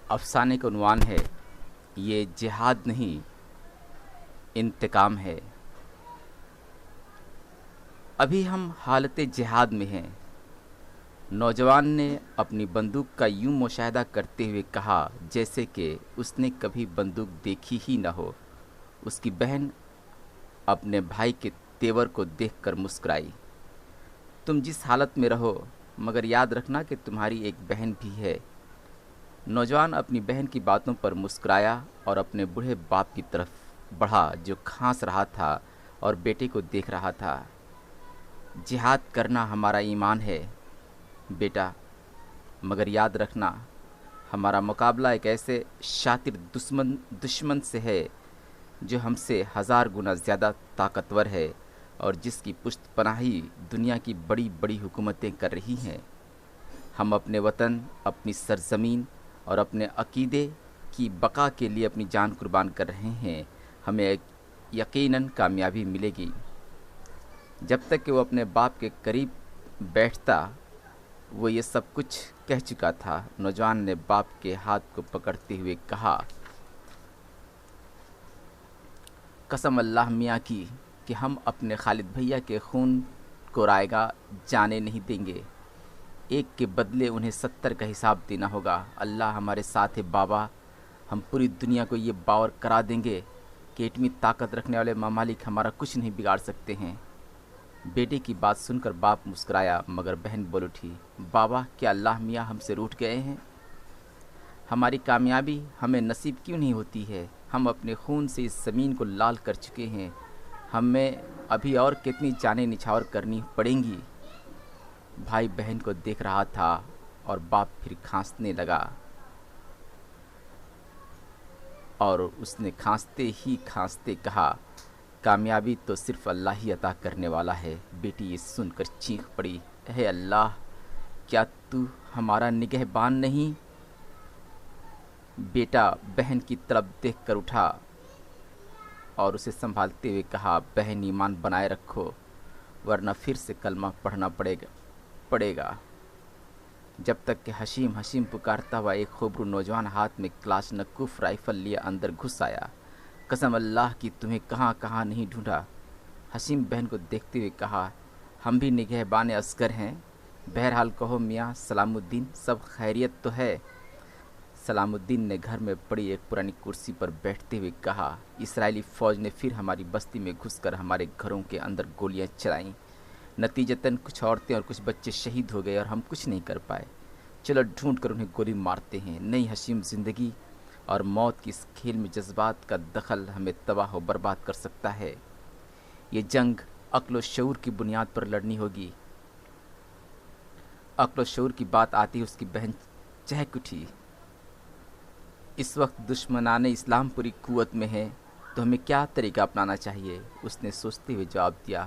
افسانے کا عنوان ہے یہ جہاد نہیں انتقام ہے۔ ابھی ہم حالت جہاد میں ہیں۔ نوجوان نے اپنی بندوق کا یوں مشاہدہ کرتے ہوئے کہا جیسے کہ اس نے کبھی بندوق دیکھی ہی نہ ہو۔ اس کی بہن اپنے بھائی کے تیور کو دیکھ کر مسکرائی۔ تم جس حالت میں رہو مگر یاد رکھنا کہ تمہاری ایک بہن بھی ہے۔ نوجوان اپنی بہن کی باتوں پر مسکرایا اور اپنے بوڑھے باپ کی طرف بڑھا جو کھانس رہا تھا اور بیٹے کو دیکھ رہا تھا۔ جہاد کرنا ہمارا ایمان ہے بیٹا، مگر یاد رکھنا ہمارا مقابلہ ایک ایسے شاطر دشمن سے ہے جو ہم سے 1000 گنا زیادہ طاقتور ہے اور جس کی پشت پناہی دنیا کی بڑی بڑی حکومتیں کر رہی ہیں۔ ہم اپنے وطن، اپنی سرزمین اور اپنے عقیدے کی بقا کے لیے اپنی جان قربان کر رہے ہیں۔ ہمیں یقیناً کامیابی ملے گی۔ جب تک کہ وہ اپنے باپ کے قریب بیٹھتا وہ یہ سب کچھ کہہ چکا تھا۔ نوجوان نے باپ کے ہاتھ کو پکڑتے ہوئے کہا، قسم اللہ میاں کی کہ ہم اپنے خالد بھیا کے خون کو رائیگاں جانے نہیں دیں گے۔ ایک کے بدلے انہیں 70 کا حساب دینا ہوگا۔ اللہ ہمارے ساتھ ہے بابا۔ ہم پوری دنیا کو یہ باور کرا دیں گے کہ ایٹمی طاقت رکھنے والے ممالک ہمارا کچھ نہیں بگاڑ سکتے ہیں۔ بیٹے کی بات سن کر باپ مسکرایا مگر بہن بول اٹھی، بابا کیا اللہ میاں ہم سے روٹھ گئے ہیں؟ ہماری کامیابی ہمیں نصیب کیوں نہیں ہوتی ہے؟ ہم اپنے خون سے اس زمین کو لال کر چکے ہیں۔ ہمیں ابھی اور کتنی جانیں نچھاور کرنی پڑیں گی؟ بھائی بہن کو دیکھ رہا تھا اور باپ پھر کھانسنے لگا اور اس نے کھانستے ہی کھانستے کہا، کامیابی تو صرف اللہ ہی عطا کرنے والا ہے۔ بیٹی یہ سن کر چیخ پڑی، اے اللہ کیا تو ہمارا نگہبان نہیں؟ بیٹا بہن کی طرف دیکھ کر اٹھا اور اسے سنبھالتے ہوئے کہا، بہن ایمان بنائے رکھو ورنہ پھر سے کلمہ پڑھنا پڑے گا۔ جب تک کہ حشیم پکارتا ہوا ایک خوبرو نوجوان ہاتھ میں کلاشنکوف رائفل لیے اندر گھس آیا۔ قسم اللہ کی تمہیں کہاں کہاں نہیں ڈھونڈا۔ حشیم بہن کو دیکھتے ہوئے کہا، ہم بھی نگہبان عسکر ہیں۔ بہرحال کہو میاں سلام الدین، سب خیریت تو ہے؟ سلام الدین نے گھر میں پڑی ایک پرانی کرسی پر بیٹھتے ہوئے کہا، اسرائیلی فوج نے پھر ہماری بستی میں گھس کر ہمارے گھروں کے اندر گولیاں چلائیں۔ نتیجتاً کچھ عورتیں اور کچھ بچے شہید ہو گئے اور ہم کچھ نہیں کر پائے۔ چلو ڈھونڈ کر انہیں گولی مارتے ہیں۔ نہیں حشیم، زندگی اور موت کی اس کھیل میں جذبات کا دخل ہمیں تباہ و برباد کر سکتا ہے۔ یہ جنگ عقل و شعور کی بنیاد پر لڑنی ہوگی۔ عقل و شعور کی بات آتی اس کی بہن چہک اٹھی۔ اس وقت دشمنان اسلام پوری قوت میں ہے تو ہمیں کیا طریقہ اپنانا چاہیے؟ اس نے سوچتے ہوئے جواب دیا،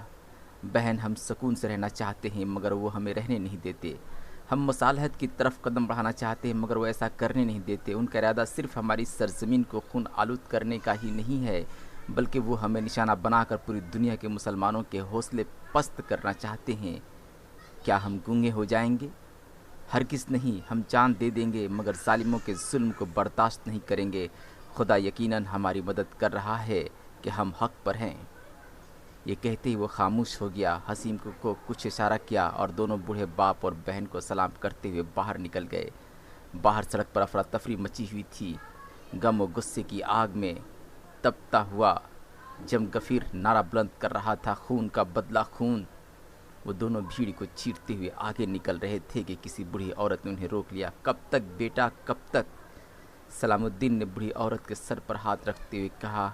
بہن ہم سکون سے رہنا چاہتے ہیں مگر وہ ہمیں رہنے نہیں دیتے۔ ہم مصالحت کی طرف قدم بڑھانا چاہتے ہیں مگر وہ ایسا کرنے نہیں دیتے۔ ان کا ارادہ صرف ہماری سرزمین کو خون آلود کرنے کا ہی نہیں ہے بلکہ وہ ہمیں نشانہ بنا کر پوری دنیا کے مسلمانوں کے حوصلے پست کرنا چاہتے ہیں۔ کیا ہم گونگے ہو جائیں گے؟ ہرگز نہیں، ہم جان دے دیں گے مگر ظالموں کے ظلم کو برداشت نہیں کریں گے۔ خدا یقیناً ہماری مدد کر رہا ہے کہ ہم حق پر ہیں۔ یہ کہتے ہی وہ خاموش ہو گیا۔ حسیم کو کچھ اشارہ کیا اور دونوں بوڑھے باپ اور بہن کو سلام کرتے ہوئے باہر نکل گئے۔ باہر سڑک پر افراتفری مچی ہوئی تھی۔ غم و غصے کی آگ میں تپتا ہوا جم غفیر نعرہ بلند کر رہا تھا، خون کا بدلہ خون۔ وہ دونوں بھیڑ کو چیرتے ہوئے آگے نکل رہے تھے کہ کسی بوڑھی عورت نے انہیں روک لیا۔ کب تک بیٹا، کب تک؟ سلام الدین نے بوڑھی عورت کے سر پر ہاتھ رکھتے ہوئے کہا،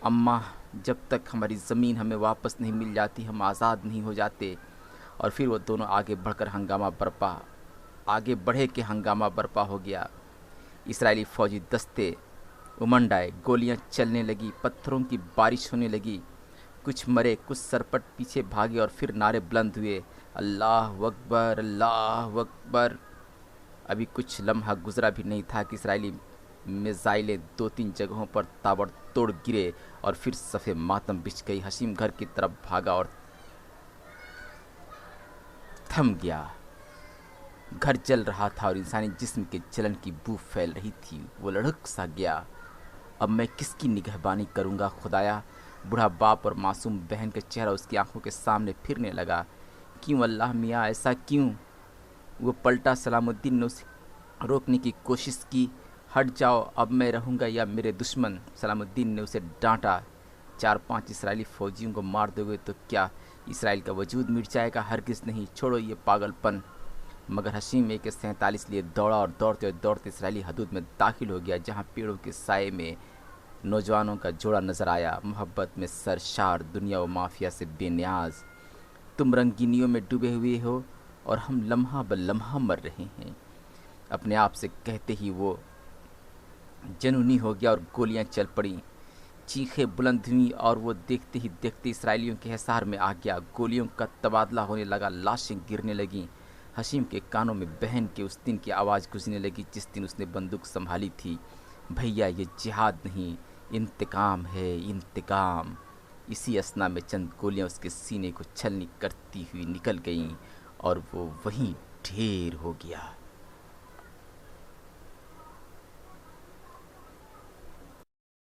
اماں جب تک ہماری زمین ہمیں واپس نہیں مل جاتی ہم آزاد نہیں ہو جاتے۔ اور پھر وہ دونوں آگے بڑھے کہ ہنگامہ برپا ہو گیا۔ اسرائیلی فوجی دستے امنڈ آئے، گولیاں چلنے لگی، پتھروں کی بارش ہونے لگی۔ کچھ مرے، کچھ سرپٹ پیچھے بھاگے اور پھر نعرے بلند ہوئے، اللہ اکبر، اللہ اکبر۔ ابھی کچھ لمحہ گزرا بھی نہیں تھا کہ اسرائیلی میزائلیں 2-3 جگہوں پر تابڑ توڑ گرے اور پھر صف ماتم بچھ گئی۔ حشیم گھر کی طرف بھاگا اور تھم گیا۔ گھر جل رہا تھا اور انسانی جسم کے جلن کی بو پھیل رہی تھی۔ وہ لڑک سا گیا۔ اب میں کس کی نگہبانی کروں گا خدایا؟ بوڑھا باپ اور معصوم بہن کا چہرہ اس کی آنکھوں کے سامنے پھرنے لگا۔ کیوں اللہ میاں، ایسا کیوں؟ وہ پلٹا۔ سلام الدین نے اسے روکنے کی کوشش کی۔ ہٹ جاؤ، اب میں رہوں گا یا میرے دشمن؟ سلام الدین نے اسے ڈانٹا۔ 4-5 اسرائیلی فوجیوں کو مار دو گے تو کیا اسرائیل کا وجود مٹ جائے گا؟ ہرگز نہیں، چھوڑو یہ پاگل پن۔ مگر حشیم AK-47 لیے دوڑا اور دوڑتے دوڑتے اسرائیلی حدود میں داخل ہو گیا، جہاں پیڑوں کے سائے میں نوجوانوں کا جوڑا نظر آیا، محبت میں سرشار، دنیا و مافیا سے بے نیاز۔ تم رنگینیوں میں ڈوبے ہوئے ہو اور ہم لمحہ بلمحہ مر رہے ہیں، اپنے آپ سے کہتے ہی وہ جنونی ہو گیا اور گولیاں چل پڑیں۔ چیخیں بلند ہوئیں اور وہ دیکھتے ہی دیکھتے اسرائیلیوں کے حصار میں آ گیا۔ گولیوں کا تبادلہ ہونے لگا، لاشیں گرنے لگیں۔ حشیم کے کانوں میں بہن کے اس دن کی آواز گونجنے لگی جس دن اس نے بندوق سنبھالی تھی۔ بھیا، یہ جہاد نہیں، انتقام ہے، انتقام۔ اسی اثنا میں چند گولیاں اس کے سینے کو چھلنی کرتی ہوئی نکل گئیں اور وہ وہیں ڈھیر ہو گیا۔